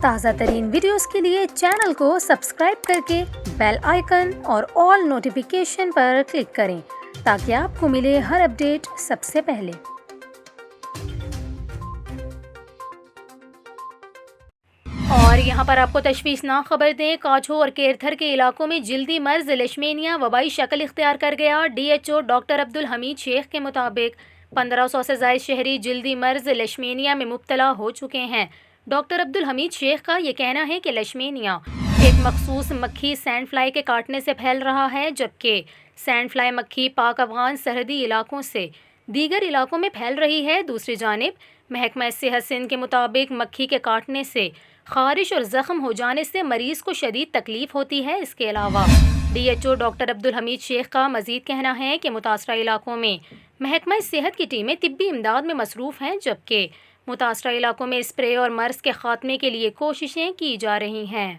تازہ ترین ویڈیوز کے لیے چینل کو سبسکرائب کر کے بیل آئیکن اور آل نوٹیفیکیشن پر کلک کریں تاکہ آپ کو ملے ہر اپڈیٹ سب سے پہلے۔ اور یہاں پر آپ کو تشویشناک خبر دیں، کاچھو اور کیرتھر کے علاقوں میں جلدی مرض لیشمینیا وبائی شکل اختیار کر گیا۔ D H O doctor Abdul Hamid Sheikh کے مطابق 1500 سے زائد شہری جلدی مرض لیشمینیا میں مبتلا ہو چکے ہیں۔ ڈاکٹر عبدالحمید شیخ کا یہ کہنا ہے کہ لیشمینیا ایک مخصوص مکھی سینڈ فلائی کے کاٹنے سے پھیل رہا ہے، جبکہ سینڈ فلائی مکھی پاک افغان سرحدی علاقوں سے دیگر علاقوں میں پھیل رہی ہے۔ دوسری جانب محکمہ صحت سندھ کے مطابق مکھی کے کاٹنے سے خارش اور زخم ہو جانے سے مریض کو شدید تکلیف ہوتی ہے۔ اس کے علاوہ D H O doctor Abdul Hamid Sheikh کا مزید کہنا ہے کہ متاثرہ علاقوں میں محکمہ صحت کی ٹیمیں طبی امداد میں مصروف ہیں، جبکہ متاثرہ علاقوں میں اسپرے اور مرض کے خاتمے کے لیے کوششیں کی جا رہی ہیں۔